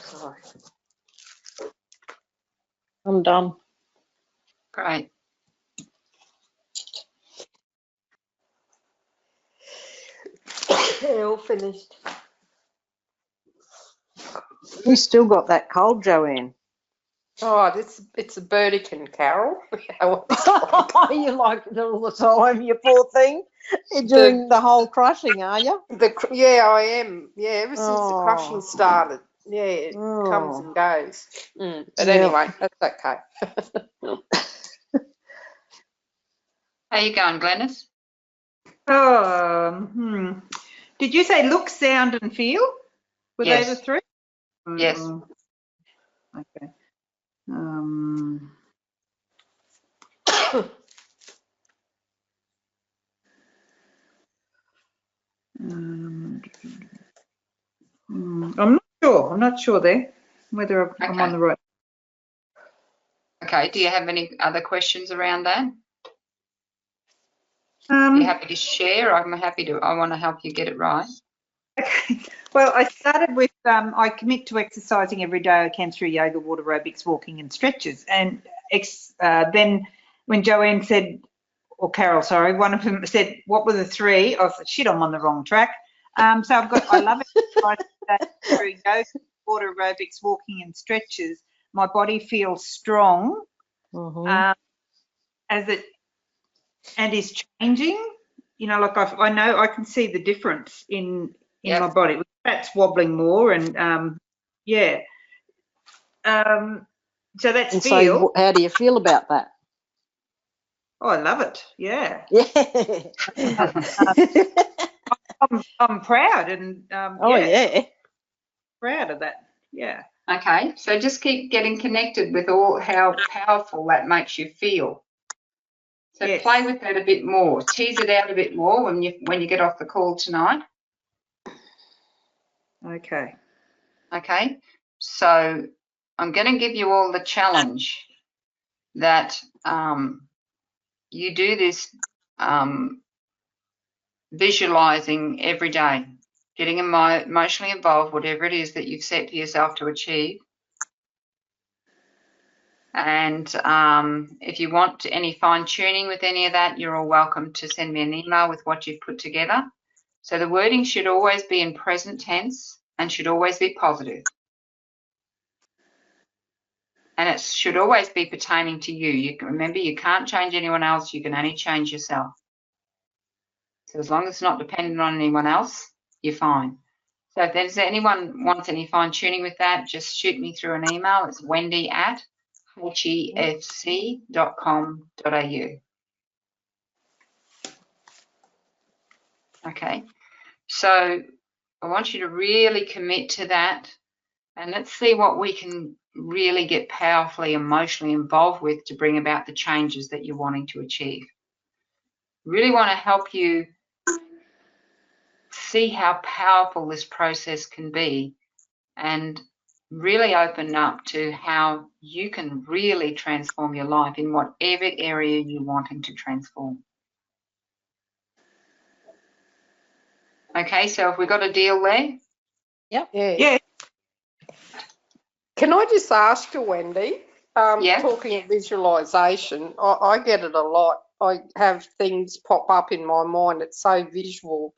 Sorry. I'm done. Great. Yeah, all finished. You still got that cold, Joanne. Oh, it's a Burdekin, Carol. You like it all the time, you poor thing. You're doing the whole crushing, are you? Yeah, I am. Yeah, ever since the crushing Oh. started. Yeah, it comes and goes. But anyway, that's okay. How you going, Glenys? Did you say look, sound, and feel? Were Yes. they the 3? Yes. Okay. I'm not sure there whether I'm on the right. Okay. Do you have any other questions around that? Are you happy to share? I want to help you get it right. Okay. Well, I started with, I commit to exercising every day I can through yoga, water aerobics, walking and stretches. And then when Joanne said, or Carol, sorry, one of them said, what were the three? I thought, shit, I'm on the wrong track. So I love exercising through yoga, water aerobics, walking and stretches. My body feels strong and is changing. You know, like I know I can see the difference in my body. That's wobbling more and yeah. So that's And feel. so how do you feel about that? Oh, I love it. Yeah. Yeah. I'm proud and yeah. proud of that. Yeah. Okay, so just keep getting connected with all how powerful that makes you feel. So Yes. play with that a bit more. Tease it out a bit more when you get off the call tonight. Okay. Okay, so I'm going to give you all the challenge that you do this visualizing every day, getting emotionally involved, whatever it is that you've set for yourself to achieve. And if you want any fine tuning with any of that, you're all welcome to send me an email with what you've put together. So the wording should always be in present tense and should always be positive. And it should always be pertaining to you. You can remember, you can't change anyone else. You can only change yourself. So as long as it's not dependent on anyone else, you're fine. So if there's anyone wants any fine tuning with that, just shoot me through an email. It's wendy@hefc.com.au. Okay, so I want you to really commit to that, and let's see what we can really get powerfully emotionally involved with to bring about the changes that you're wanting to achieve. Really want to help you see how powerful this process can be and really open up to how you can really transform your life in whatever area you're wanting to transform. Okay, so have we got a deal there? Yep. Yeah. Can I just ask you, Wendy? Yeah. Talking of visualization, I get it a lot. I have things pop up in my mind. It's so visual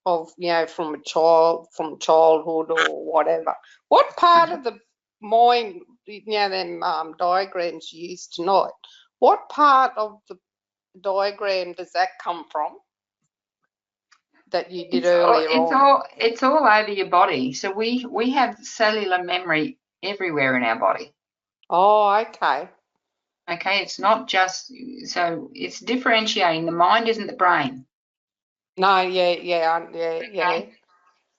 of, from childhood or whatever. What part of the mind, them diagrams you used tonight, what part of the diagram does that come from that you did earlier on? It's all over your body. So we have cellular memory everywhere in our body. Oh, okay. Okay, it's not just, so it's differentiating. The mind isn't the brain. No, yeah. Okay.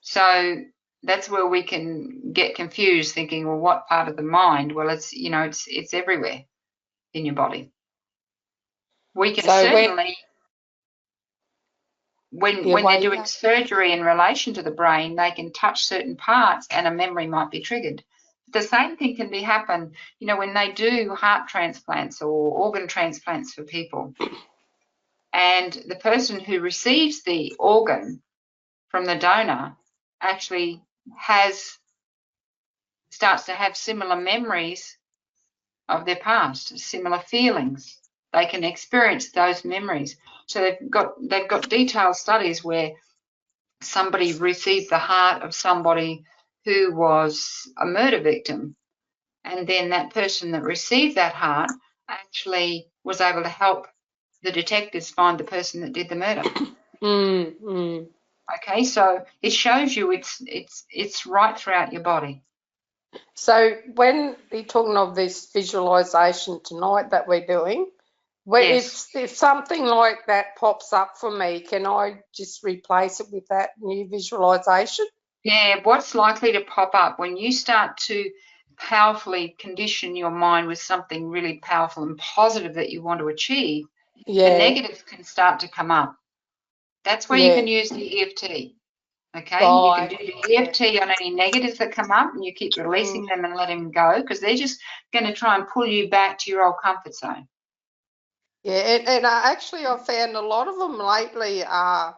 So that's where we can get confused, thinking, well, what part of the mind? Well, it's it's everywhere in your body. We can certainly, when they're doing surgery in relation to the brain, they can touch certain parts and a memory might be triggered. The same thing can happen, when they do heart transplants or organ transplants for people, and the person who receives the organ from the donor actually starts to have similar memories of their past, similar feelings. They can experience those memories. So they've got detailed studies where somebody received the heart of somebody who was a murder victim, and then that person that received that heart actually was able to help the detectives find the person that did the murder. Okay, so it shows you it's right throughout your body. So when you're talking of this visualization tonight that we're doing, Yes. if something like that pops up for me, can I just replace it with that new visualization? Yeah, what's likely to pop up when you start to powerfully condition your mind with something really powerful and positive that you want to achieve, the negatives can start to come up. That's where you can use the EFT. Okay, you can do the EFT on any negatives that come up, and you keep releasing them and letting them go, because they're just going to try and pull you back to your old comfort zone. Yeah, and I found a lot of them lately are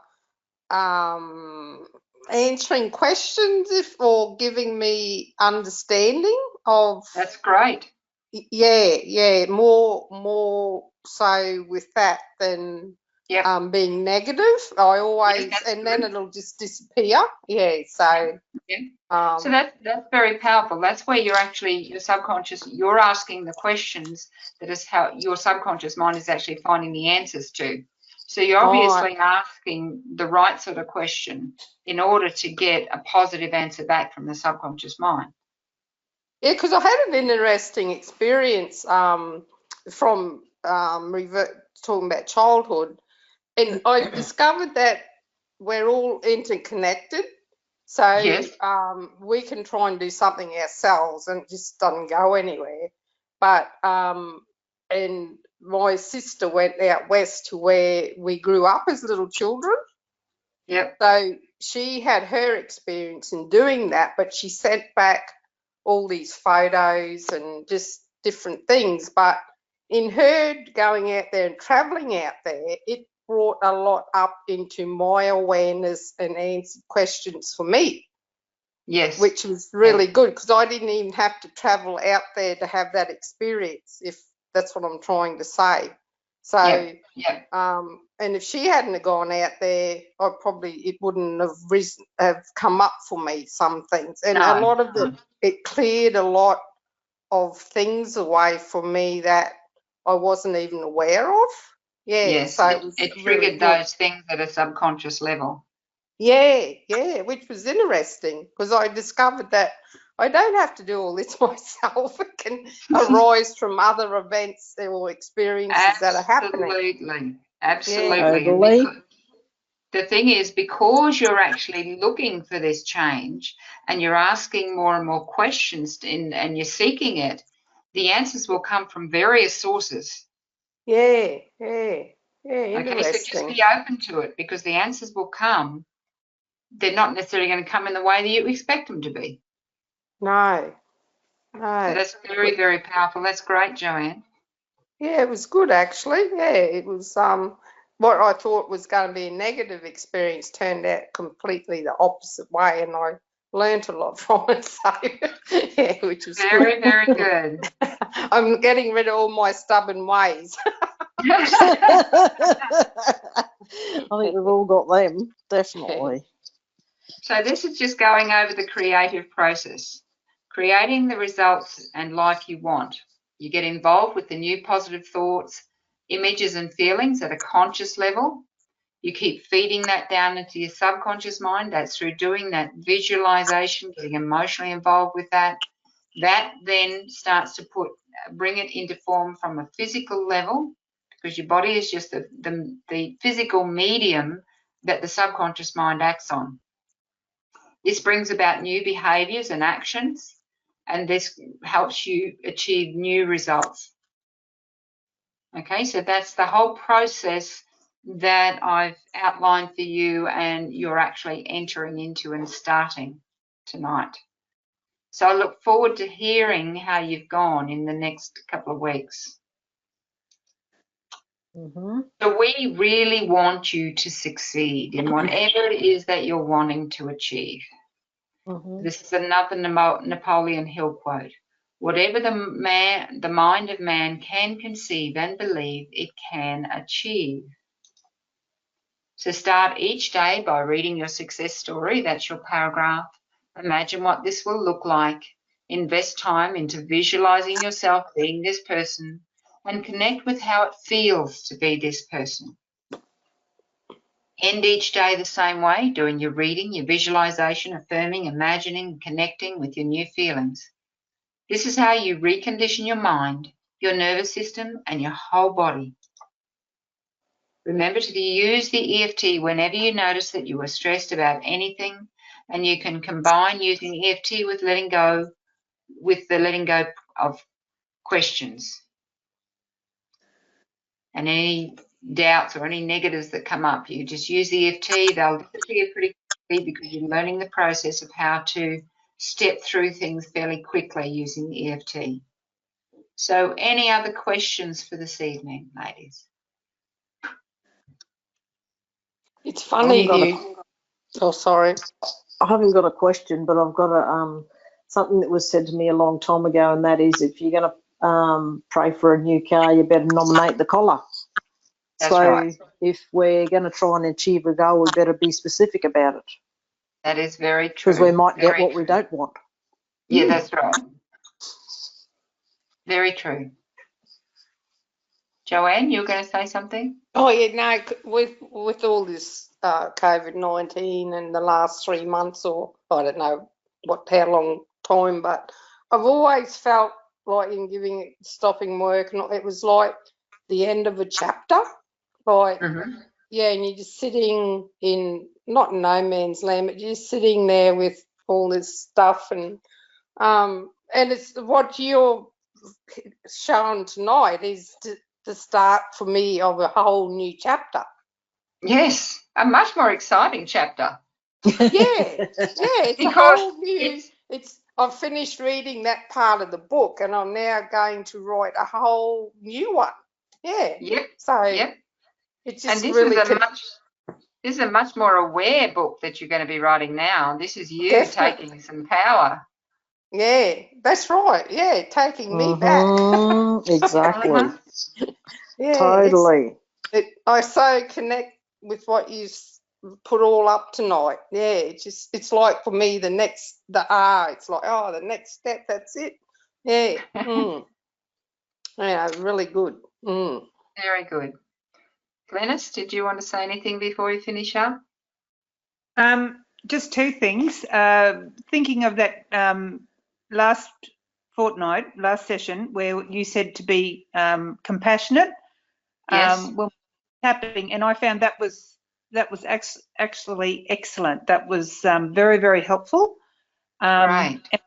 answering questions or giving me understanding of. That's great. Yeah, more so with that than being negative. I always, and then it'll just disappear. Yeah, so. Yeah. So that's very powerful. That's where you're actually, your subconscious, you're asking the questions that is how your subconscious mind is actually finding the answers to. So you're obviously asking the right sort of question in order to get a positive answer back from the subconscious mind. Yeah, because I had an interesting experience from talking about childhood, and I discovered that we're all interconnected. So we can try and do something ourselves and it just doesn't go anywhere. But and my sister went out west to where we grew up as little children. Yep. So she had her experience in doing that, but she sent back all these photos and just different things. But in her going out there and traveling out there, it brought a lot up into my awareness and answered questions for me. Yes. Which was really good because I didn't even have to travel out there to have that experience, if that's what I'm trying to say. So, and if she hadn't gone out there, it wouldn't have come up for me, some things. And a lot of it cleared a lot of things away from me that I wasn't even aware of. Yeah, yes, so it triggered those things at a subconscious level. Yeah, which was interesting because I discovered that I don't have to do all this myself. It can arise from other events or experiences that are happening. Absolutely. Yeah. The thing is, because you're actually looking for this change and you're asking more and more questions and you're seeking it, the answers will come from various sources. Yeah. Okay, so just be open to it because the answers will come. They're not necessarily going to come in the way that you expect them to be. No. So that's very, very powerful. That's great, Joanne. Yeah, it was good actually. Yeah, it was what I thought was going to be a negative experience turned out completely the opposite way, and I learnt a lot from it. So yeah, which was very, very good. I'm getting rid of all my stubborn ways. I think we've all got them, definitely. So this is just going over the creative process, creating the results and life you want. You get involved with the new positive thoughts, images and feelings at a conscious level. You keep feeding that down into your subconscious mind. That's through doing that visualization, getting emotionally involved with that. That then starts to bring it into form from a physical level, because your body is just the physical medium that the subconscious mind acts on. This brings about new behaviors and actions, and this helps you achieve new results. Okay, so that's the whole process that I've outlined for you and you're actually entering into and starting tonight. So I look forward to hearing how you've gone in the next couple of weeks. So we really want you to succeed in whatever it is that you're wanting to achieve. This is another Napoleon Hill quote. Whatever the mind of man can conceive and believe, it can achieve. So start each day by reading your success story. That's your paragraph. Imagine what this will look like. Invest time into visualizing yourself being this person and connect with how it feels to be this person. End each day the same way, doing your reading, your visualization, affirming, imagining, connecting with your new feelings. This is how you recondition your mind, your nervous system, and your whole body. Remember to use the EFT whenever you notice that you are stressed about anything, and you can combine using EFT with the letting go of questions. And any doubts or any negatives that come up, you just use the EFT. They'll disappear pretty quickly because you're learning the process of how to step through things fairly quickly using the EFT. So any other questions for this evening, ladies? It's funny Oh, sorry. I haven't got a question, but I've got a something that was said to me a long time ago, and that is, if you're going to pray for a new car, you better nominate the collar. That's so right. if we're going to try and achieve a goal, we better be specific about it, That is very true. because we might get Very what we true. don't want. Yeah, that's right. Very true. Joanne, you were going to say something? Oh, yeah, no, with all this COVID-19 and the last 3 months, or I don't know how long time, but I've always felt like stopping work, and it was like the end of a chapter. Like, yeah, and you're just sitting in, not no man's land, but you're just sitting there with all this stuff, and it's what you're showing tonight is the start for me of a whole new chapter. Yes, a much more exciting chapter. Yeah, it's Because a whole new. I've finished reading that part of the book, and I'm now going to write a whole new one. Yeah. Yep. So Yep. it's And just this really is a much more aware book that you're going to be writing now. This is you Definitely. taking some power. Yeah, that's right. Yeah, taking me back. Exactly. Yeah, Totally. I so connect with what you put all up tonight. Yeah, it's like for me the next it's like, oh, the next step, that's it. Yeah. Yeah, really good. Very good. Glenys, did you want to say anything before we finish up? Just two things. Thinking of that last session where you said to be compassionate. Yes. When happening, and I found that was actually excellent. That was very, very helpful. Right. And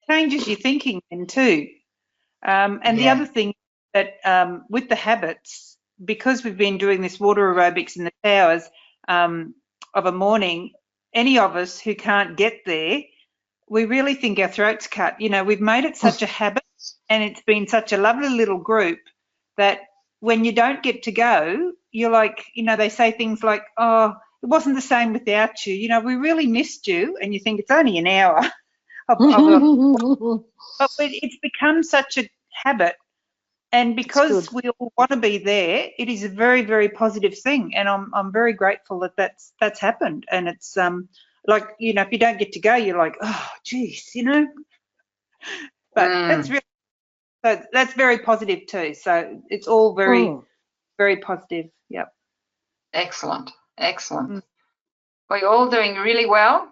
changes your thinking then too. And the other thing that with the habits, because we've been doing this water aerobics in the showers of a morning, any of us who can't get there, we really think our throat's cut. You know, we've made it such a habit, and it's been such a lovely little group that when you don't get to go, you're like, you know, they say things like, oh, it wasn't the same without you. You know, we really missed you, and you think it's only an hour. But it's become such a habit, and because we all want to be there, it is a very, very positive thing, and I'm very grateful that that's happened. And it's like, you know, if you don't get to go, you're like, oh, geez, you know. But that's very positive too. So it's all very, very positive. Yep. Excellent. Well, you're all doing really well.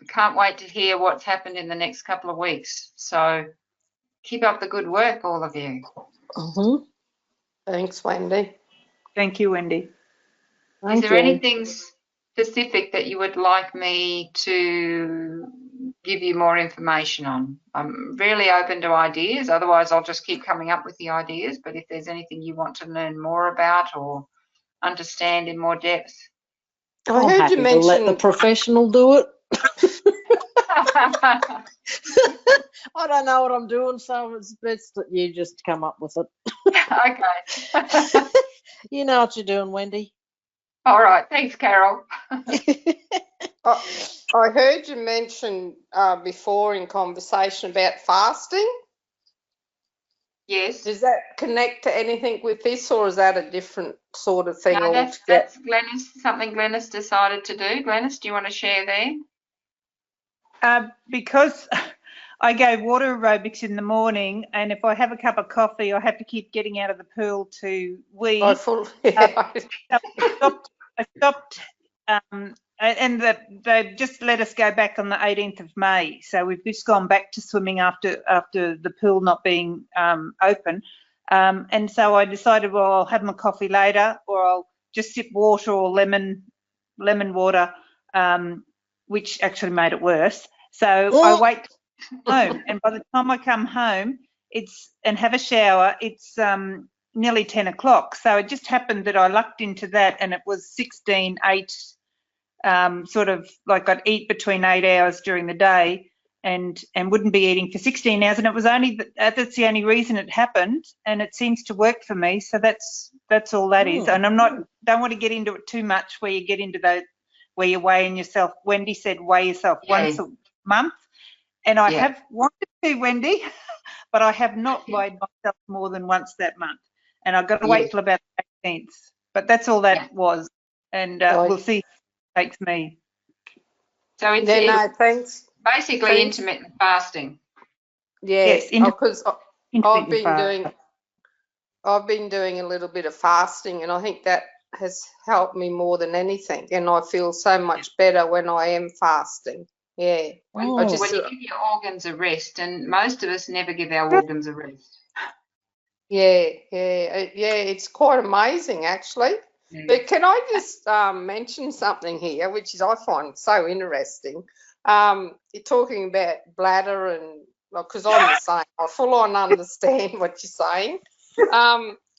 Can't wait to hear what's happened in the next couple of weeks. So keep up the good work, all of you. Thanks, Wendy. Thank you, Wendy. Is there anything specific that you would like me to give you more information on? I'm really open to ideas. Otherwise, I'll just keep coming up with the ideas. But if there's anything you want to learn more about or understand in more depth. I heard you mention. Let the professional do it. I don't know what I'm doing, so it's best that you just come up with it. Okay. You know what you're doing, Wendy. All right. Thanks, Carol. I heard you mention before in conversation about fasting. Yes. Does that connect to anything with this, or is that a different sort of thing? No, that's Glenys, something Glenys decided to do. Glenys, do you want to share there? Because I go water aerobics in the morning, and if I have a cup of coffee, I have to keep getting out of the pool to wee. I stopped, and they just let us go back on the 18th of May. So we've just gone back to swimming after the pool not being open. And so I decided, well, I'll have my coffee later, or I'll just sip water or lemon water, which actually made it worse. So I wait home, and by the time I come home and have a shower, it's nearly 10 o'clock. So it just happened that I lucked into that, and it was 16:8. Sort of like I'd eat between 8 hours during the day and wouldn't be eating for 16 hours. And it was only that's the only reason it happened, and it seems to work for me. So that's all that is. And don't want to get into it too much where you get into where you're weighing yourself. Wendy said weigh yourself once a month. And I have wanted to, Wendy, but I have not weighed myself more than once that month. And I've got to wait till about the 18th. But that's all that was. And we'll see how it takes me. So it's thanks. basically intermittent fasting. Yes, because I've intermittent been doing a little bit of fasting, and I think that has helped me more than anything. And I feel so much better when I am fasting. Yeah. When you give your organs a rest, and most of us never give our organs a rest. Yeah, it's quite amazing actually. But can I just mention something here, which is I find so interesting. You're talking about bladder, and because I'm the same, I full on understand what you're saying.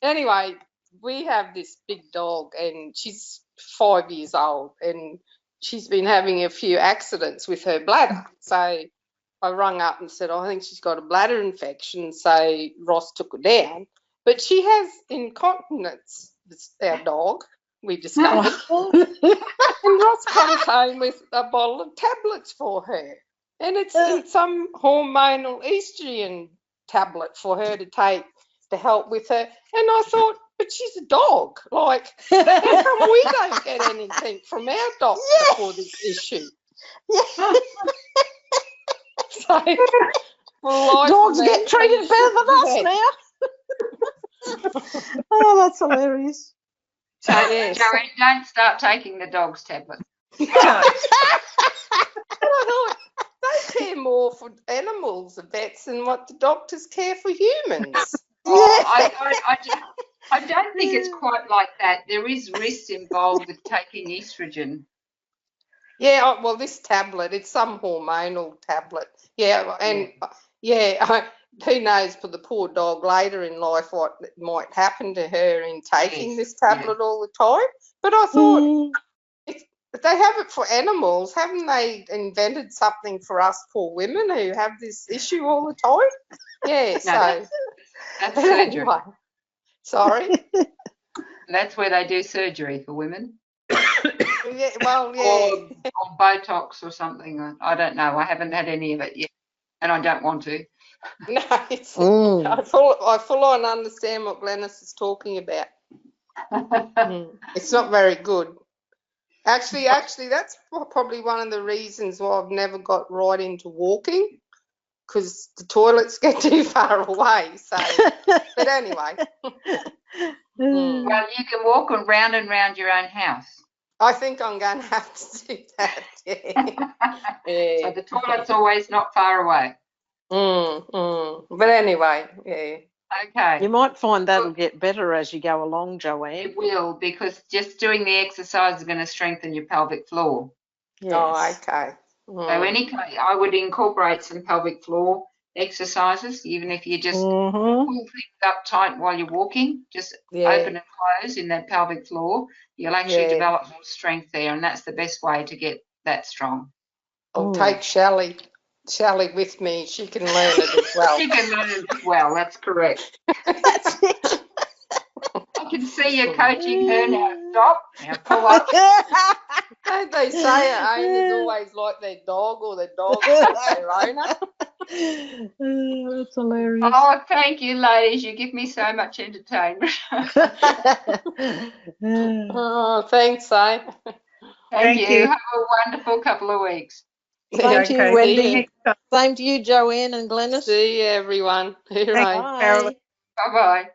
Anyway, we have this big dog, and she's 5 years old, and she's been having a few accidents with her bladder. So I rung up and said, I think she's got a bladder infection. So Ross took her down. But she has incontinence, our dog, we discovered. And Ross comes home with a bottle of tablets for her. And it's some hormonal estrogen tablet for her to take to help with her. And I thought, but she's a dog. Like, how come we don't get anything from our doctor for this issue? So, dogs get treated better than us now. Oh, that's hilarious. So, Joanne, don't start taking the dog's tablet. But I thought they care more for animals, the vets, than what the doctors care for humans. I don't think it's quite like that. There is risks involved with taking estrogen. Yeah, well, this tablet, it's some hormonal tablet. Yeah, and who knows for the poor dog later in life what might happen to her in taking this tablet all the time. But I thought, if they have it for animals, haven't they invented something for us poor women who have this issue all the time? Yeah, so that's surgery. Anyway, sorry? That's where they do surgery for women. Or Botox or something. I don't know. I haven't had any of it yet, and I don't want to. No, I full on understand what Glenys is talking about. It's not very good. Actually, that's probably one of the reasons why I've never got right into walking, because the toilets get too far away. So, but anyway. Well, you can walk around and round your own house. I think I'm going to have to do that. So the toilet's always not far away. But anyway, Okay. You might find that'll get better as you go along, Joanne. It will, because just doing the exercise is going to strengthen your pelvic floor. Yes. Oh, okay. So I would incorporate some pelvic floor exercises, even if you just pull things up tight while you're walking, just open and close in that pelvic floor. You'll actually develop more strength there, and that's the best way to get that strong. I'll take Shelley with me. She can learn it as well. She can learn it as well, that's correct. That's it. I can see you coaching her now. Stop. Now pull up. Don't they say an owner's always like their dog, or their dog is like their owner? That's hilarious. Oh, thank you, ladies. You give me so much entertainment. Oh, thanks, eh? Thank you. Have a wonderful couple of weeks. Thank you, Wendy. Same to you, Joanne and Glenys. See you, everyone. Bye. Bye-bye.